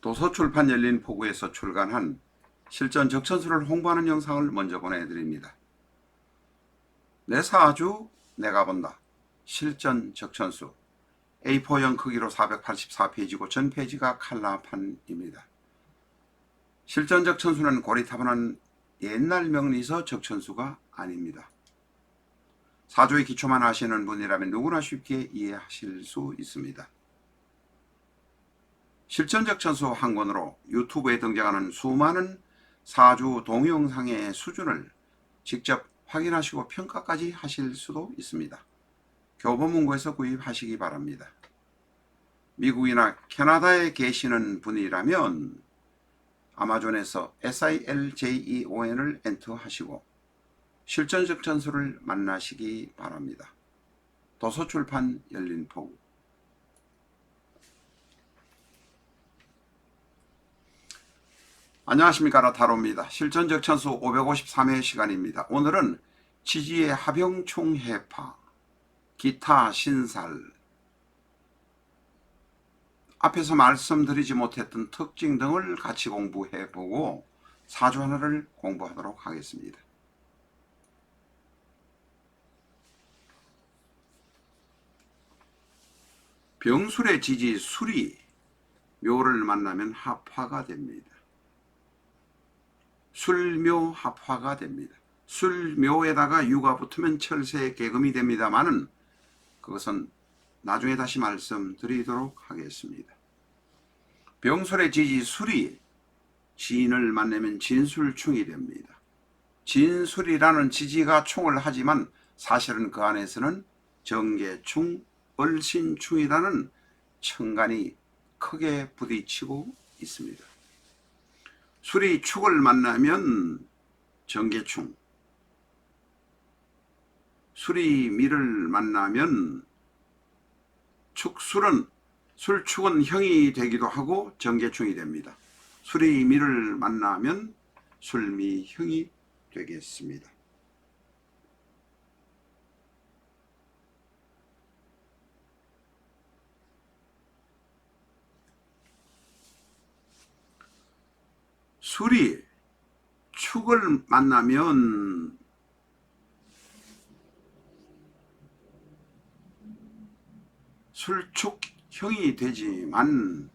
도서출판 열린포구에서 출간한 실전 적천수를 홍보하는 영상을 먼저 보내드립니다. 내 사주 내가 본다. 실전 적천수 A4형 크기로 484페이지고 전 페이지가 칼라판입니다. 실전 적천수는 고리타분한 옛날 명리서 적천수가 아닙니다. 사주의 기초만 아시는 분이라면 누구나 쉽게 이해하실 수 있습니다. 실전 적천수 한 권으로 유튜브에 등장하는 수많은 사주 동영상의 수준을 직접 확인하시고 평가까지 하실 수도 있습니다. 교보문고에서 구입하시기 바랍니다. 미국이나 캐나다에 계시는 분이라면 아마존에서 SILJEON을 엔터하시고 실전 적천수를 만나시기 바랍니다. 도서출판 열린포구. 안녕하십니까, 라타로입니다. 실전 적천수 553회 시간입니다. 오늘은 지지의 하병충해파, 기타 신살, 앞에서 말씀드리지 못했던 특징 등을 같이 공부해보고 사주 하나를 공부하도록 하겠습니다. 병술의 지지 술이 묘를 만나면 합화가 됩니다. 술묘 합화가 됩니다. 술묘에다가 유가 붙으면 철새 개금이 됩니다만은 그것은 나중에 다시 말씀드리도록 하겠습니다. 병술의 지지 술이 진을 만나면 진술충이 됩니다. 진술이라는 지지가 충을 하지만 사실은 그 안에서는 정계충, 얼신충이라는 천간이 크게 부딪히고 있습니다. 술이 축을 만나면 정계충, 술이 미를 만나면 술축은 형이 되기도 하고 정계충이 됩니다. 술이 미를 만나면 술미형이 되겠습니다. 술이 축을 만나면 술축형이 되지만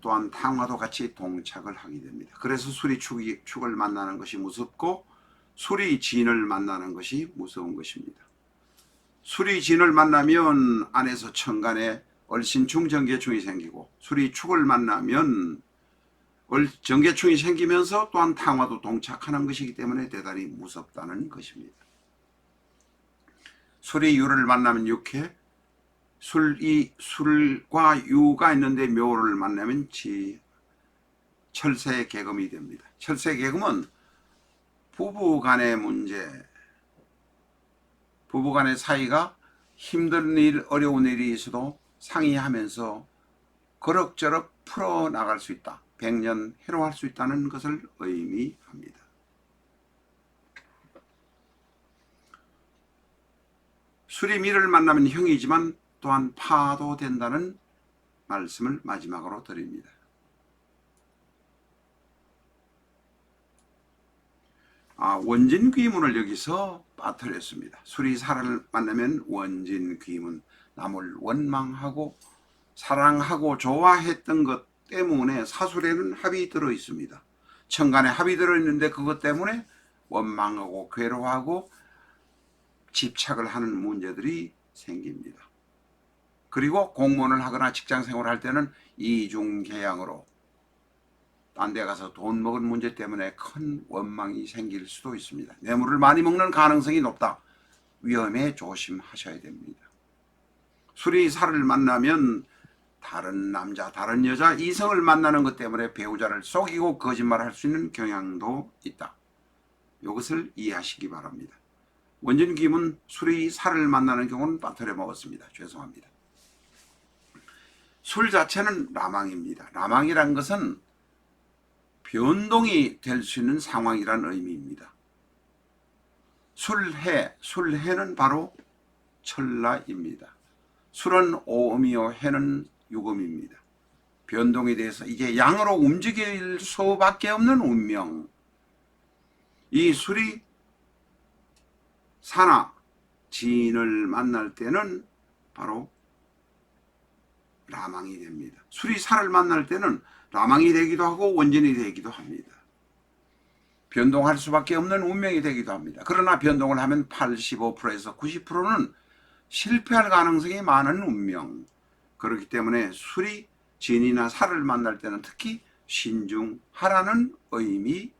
또한 탕화도 같이 동착을 하게 됩니다. 그래서 술이 축을 만나는 것이 무섭고 술이 진을 만나는 것이 무서운 것입니다. 술이 진을 만나면 안에서 천간에 얼신충, 정계충이 생기고 술이 축을 만나면 정계충이 생기면서 또한 탕화도 동착하는 것이기 때문에 대단히 무섭다는 것입니다. 술이 유를 만나면 육해, 술과 유가 있는데 묘를 만나면 철새 개금이 됩니다. 철새 개금은 부부간의 문제, 부부간의 사이가 힘든 일, 어려운 일이 있어도 상의하면서 그럭저럭 풀어나갈 수 있다. 백년 해로할 수 있다는 것을 의미합니다. 술이 미를 만나면 형이지만 또한 파도 된다는 말씀을 마지막으로 드립니다. 원진귀문을 여기서 빠뜨렸습니다. 술이 사람을 만나면 원진귀문, 남을 원망하고 사랑하고 좋아했던 것 때문에 사술에는 합이 들어 있습니다. 천간에 합이 들어 있는데 그것 때문에 원망하고 괴로워하고 집착을 하는 문제들이 생깁니다. 그리고 공무원을 하거나 직장생활을 할 때는 이중계양으로 딴 데 가서 돈 먹은 문제 때문에 큰 원망이 생길 수도 있습니다. 뇌물을 많이 먹는 가능성이 높다. 위험에 조심하셔야 됩니다. 술이 살을 만나면 다른 남자, 다른 여자, 이성을 만나는 것 때문에 배우자를 속이고 거짓말할 수 있는 경향도 있다. 이것을 이해하시기 바랍니다. 원진귀문 술이 살을 만나는 경우는 빠뜨려 먹었습니다. 죄송합니다. 술 자체는 라망입니다. 라망이란 것은 변동이 될 수 있는 상황이란 의미입니다. 술해는 바로 천라입니다. 술은 오음이요 해는 유금입니다. 변동에 대해서 이제 양으로 움직일 수밖에 없는 운명. 이 수리사나 지인을 만날 때는 바로 라망이 됩니다. 수리사를 만날 때는 라망이 되기도 하고 원진이 되기도 합니다. 변동할 수밖에 없는 운명이 되기도 합니다. 그러나 변동을 하면 85%에서 90%는 실패할 가능성이 많은 운명. 그렇기 때문에 수리, 진이나 사를 만날 때는 특히 신중하라는 의미입니다.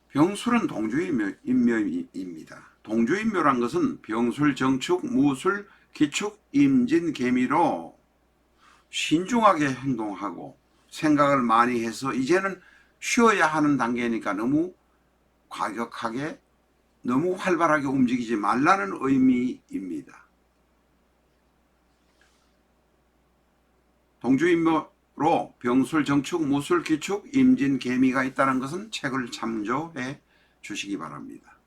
병술은 동주인묘입니다. 동주인묘란 것은 병술, 정축, 무술, 기축, 임진, 개미로 신중하게 행동하고 생각을 많이 해서 이제는 쉬어야 하는 단계니까 너무 과격하게 너무 활발하게 움직이지 말라는 의미입니다. 동주인묘로 병술, 정축, 무술, 기축, 임진, 개미가 있다는 것은 책을 참조해 주시기 바랍니다.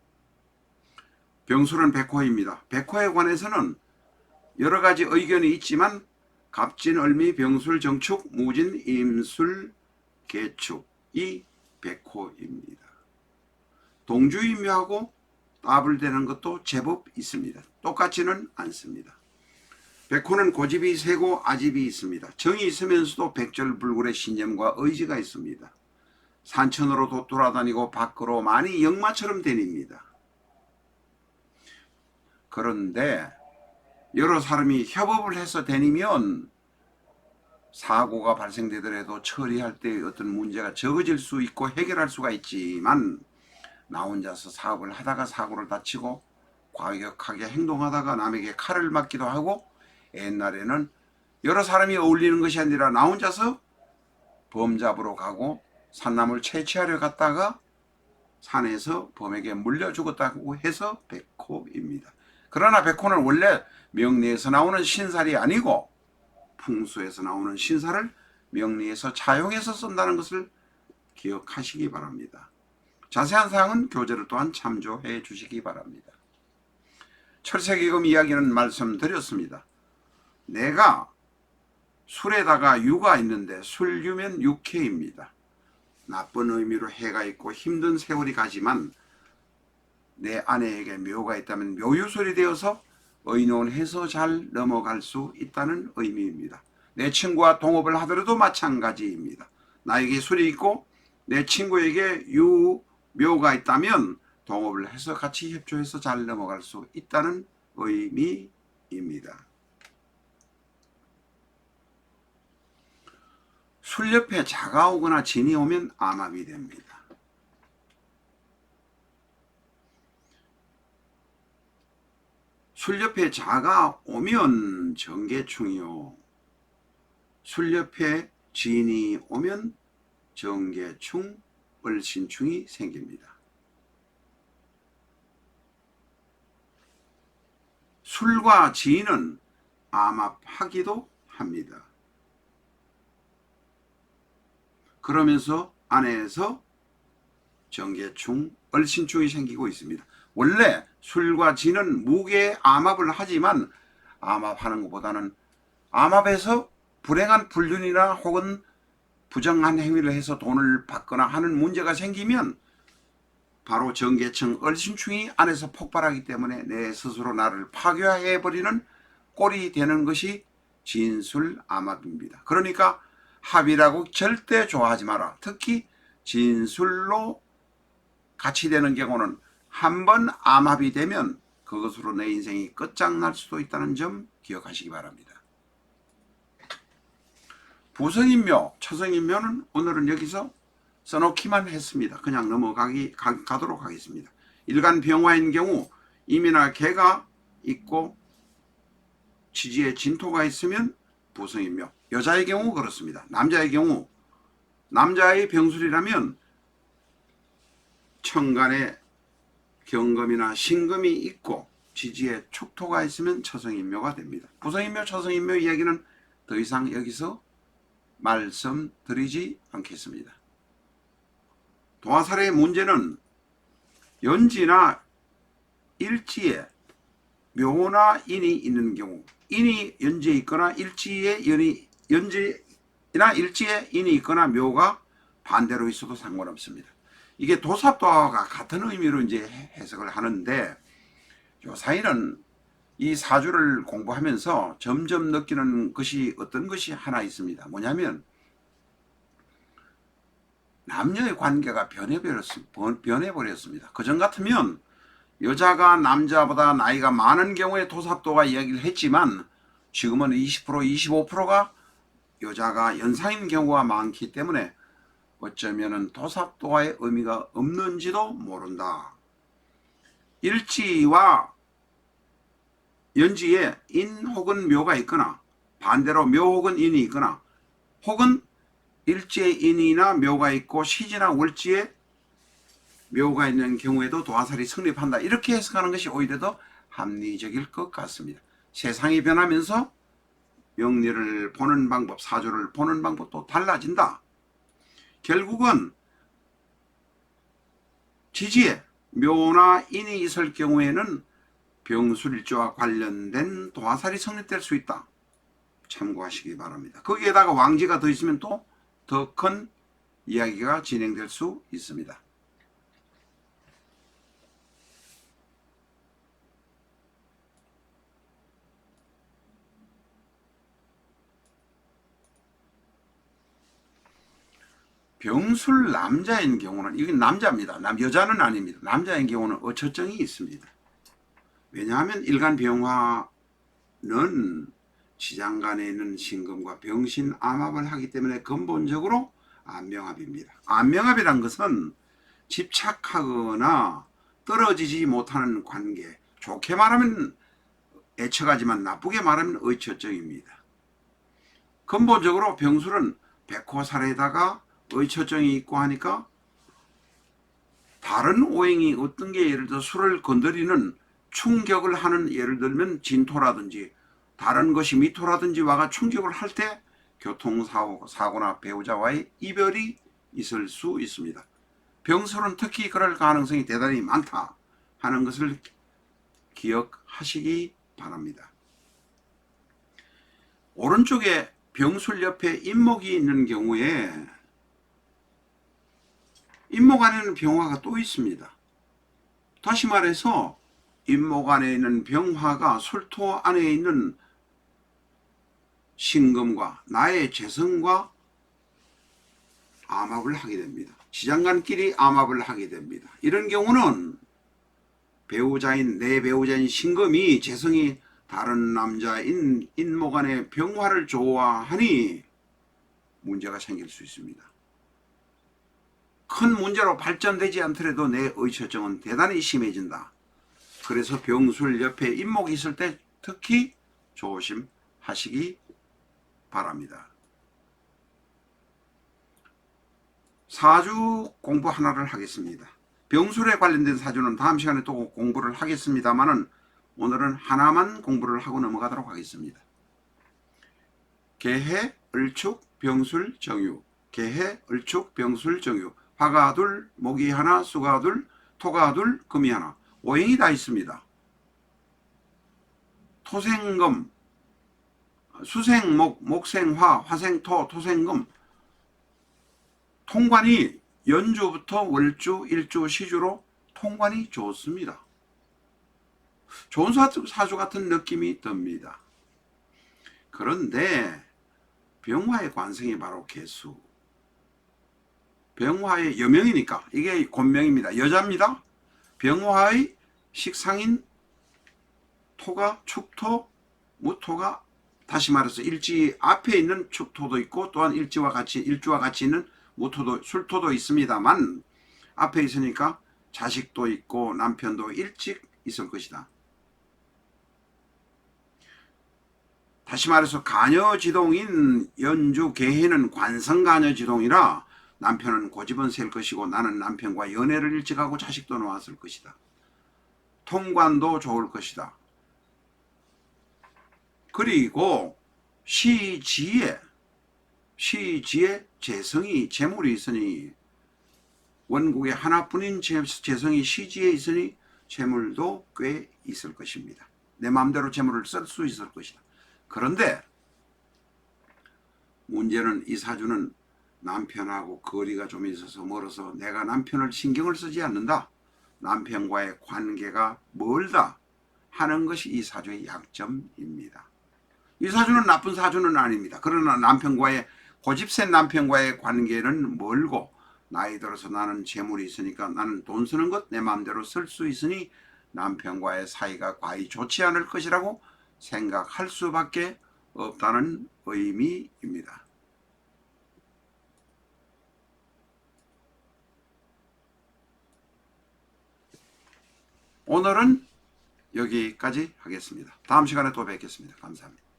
병술은 백호입니다. 백호에 관해서는 여러 가지 의견이 있지만 갑진, 을미, 병술, 정축, 무진, 임술, 개축이 백호입니다. 동주인묘하고 따블되는 것도 제법 있습니다. 똑같지는 않습니다. 백호는 고집이 세고 아집이 있습니다. 정이 있으면서도 백절불굴의 신념과 의지가 있습니다. 산천으로 돌아다니고 밖으로 많이 역마처럼 다닙니다. 그런데 여러 사람이 협업을 해서 다니면 사고가 발생되더라도 처리할 때 어떤 문제가 적어질 수 있고 해결할 수가 있지만 나 혼자서 사업을 하다가 사고를 다치고 과격하게 행동하다가 남에게 칼을 맞기도 하고 옛날에는 여러 사람이 어울리는 것이 아니라 나 혼자서 범 잡으러 가고 산나물 채취하려 갔다가 산에서 범에게 물려 죽었다고 해서 백호입니다. 그러나 백호는 원래 명리에서 나오는 신살이 아니고 풍수에서 나오는 신살을 명리에서 차용해서 쓴다는 것을 기억하시기 바랍니다. 자세한 사항은 교재를 또한 참조해 주시기 바랍니다. 철새기금 이야기는 말씀드렸습니다. 내가 술에다가 유가 있는데 술유면 육해입니다. 나쁜 의미로 해가 있고 힘든 세월이 가지만 내 아내에게 묘가 있다면 묘유술이 되어서 의논해서 잘 넘어갈 수 있다는 의미입니다. 내 친구와 동업을 하더라도 마찬가지입니다. 나에게 술이 있고 내 친구에게 묘가 있다면 동업을 해서 같이 협조해서 잘 넘어갈 수 있다는 의미입니다. 술 옆에 자가 오거나 진이 오면 암압이 됩니다. 술 옆에 자가 오면 정계충이요. 술 옆에 진이 오면 정계충, 을신충이 생깁니다. 술과 진은 암압하기도 합니다. 그러면서 안에서 정계충, 을신충이 생기고 있습니다. 원래 술과 진은 무게의 암압을 하지만 암압하는 것보다는 암압에서 불행한 불륜이나 혹은 부정한 행위를 해서 돈을 받거나 하는 문제가 생기면 바로 정계충, 을신충이 안에서 폭발하기 때문에 내 스스로 나를 파괴해버리는 꼴이 되는 것이 진술 암압입니다. 그러니까 합이라고 절대 좋아하지 마라. 특히 진술로 같이 되는 경우는 한번 암합이 되면 그것으로 내 인생이 끝장날 수도 있다는 점 기억하시기 바랍니다. 부성인묘, 처성인묘는 오늘은 여기서 써놓기만 했습니다. 그냥 가도록 하겠습니다. 일간 병화인 경우 임이나 개가 있고 지지에 진토가 있으면 부성인묘. 여자의 경우 그렇습니다. 남자의 경우 남자의 병술이라면 천간에 경금이나 신금이 있고 지지에 축토가 있으면 처성인묘가 됩니다. 부성인묘, 처성인묘 이야기는 더 이상 여기서 말씀드리지 않겠습니다. 도화살의 문제는 연지나 일지에 묘나 인이 있는 경우, 인이 연지에 있거나 일지에 연지나 일지에 인이 있거나 묘가 반대로 있어도 상관없습니다. 이게 도삽도하가 같은 의미로 이제 해석을 하는데, 요사이는 이 사주를 공부하면서 점점 느끼는 것이 어떤 것이 하나 있습니다. 뭐냐면 남녀의 관계가 변해버렸습니다. 그전 같으면 여자가 남자보다 나이가 많은 경우에 도삽도가 이야기를 했지만, 지금은 20%, 25%가 여자가 연상인 경우가 많기 때문에 어쩌면 도삽도와의 의미가 없는지도 모른다. 일지와 연지에 인 혹은 묘가 있거나, 반대로 묘 혹은 인이 있거나, 혹은 일지에 인이나 묘가 있고 시지나 월지에 묘가 있는 경우에도 도화살이 성립한다. 이렇게 해석하는 것이 오히려 더 합리적일 것 같습니다. 세상이 변하면서 명리를 보는 방법, 사주를 보는 방법도 달라진다. 결국은 지지에 묘나 인이 있을 경우에는 병술일조와 관련된 도화살이 성립될 수 있다. 참고하시기 바랍니다. 거기에다가 왕지가 더 있으면 또 더 큰 이야기가 진행될 수 있습니다. 병술 남자인 경우는, 이건 남자입니다. 여자는 아닙니다. 남자인 경우는 어처증이 있습니다. 왜냐하면 일간 병화는 지장간에 있는 신금과 병신 암합을 하기 때문에 근본적으로 안명합입니다. 안명합이란 것은 집착하거나 떨어지지 못하는 관계, 좋게 말하면 애처가지만 나쁘게 말하면 의처증입니다. 근본적으로 병술은 백호살에다가 의처증이 있고 하니까 다른 오행이 어떤 게, 예를 들어 술을 건드리는 충격을 하는, 예를 들면 진토라든지 다른 것이 미토라든지 와가 충격을 할 때 교통사고나 배우자와의 이별이 있을 수 있습니다. 병술은 특히 그럴 가능성이 대단히 많다 하는 것을 기억하시기 바랍니다. 오른쪽에 병술 옆에 인목이 있는 경우에 인목 안에는 병화가 또 있습니다. 다시 말해서 인목 안에 있는 병화가 술토 안에 있는 신금과 나의 재성과 암합을 하게 됩니다. 지장간끼리 암합을 하게 됩니다. 이런 경우는 내 배우자인 신금이 재성이 다른 남자인 인목 안에 병화를 좋아하니 문제가 생길 수 있습니다. 큰 문제로 발전되지 않더라도 내 의처증은 대단히 심해진다. 그래서 병술 옆에 인목이 있을 때 특히 조심하시기 바랍니다. 사주 공부 하나를 하겠습니다. 병술에 관련된 사주는 다음 시간에 또 공부를 하겠습니다만은 오늘은 하나만 공부를 하고 넘어가도록 하겠습니다. 개해, 을축, 병술, 정유. 개해, 을축, 병술, 정유. 화가 둘, 목이 하나, 수가 둘, 토가 둘, 금이 하나. 오행이 다 있습니다. 토생금, 수생목, 목생화, 화생토, 토생금. 통관이 연주부터 월주, 일주, 시주로 통관이 좋습니다. 좋은 사주 같은 느낌이 듭니다. 그런데 병화의 관성이 바로 개수. 병화의 여명이니까 이게 곤명입니다. 여자입니다. 병화의 식상인 토가 축토, 무토가, 다시 말해서 일지 앞에 있는 축토도 있고 또한 일주와 같이 있는 무토도, 술토도 있습니다만 앞에 있으니까 자식도 있고 남편도 일찍 있을 것이다. 다시 말해서 가녀지동인 연주 개해는 관성가녀지동이라 남편은 고집은 셀 것이고 나는 남편과 연애를 일찍 하고 자식도 나왔을 것이다. 통관도 좋을 것이다. 그리고 시지에 재성이, 재물이 있으니, 원국에 하나뿐인 재성이 시지에 있으니 재물도 꽤 있을 것입니다. 내 마음대로 재물을 쓸 수 있을 것이다. 그런데 문제는 이 사주는 남편하고 거리가 좀 있어서 멀어서 내가 남편을 신경을 쓰지 않는다. 남편과의 관계가 멀다 하는 것이 이 사주의 약점입니다. 이 사주는 나쁜 사주는 아닙니다. 그러나 남편과의 고집센 남편과의 관계는 멀고 나이 들어서 나는 재물이 있으니까 나는 돈 쓰는 것 내 마음대로 쓸 수 있으니 남편과의 사이가 과히 좋지 않을 것이라고 생각할 수밖에 없다는 의미입니다. 오늘은 여기까지 하겠습니다. 다음 시간에 또 뵙겠습니다. 감사합니다.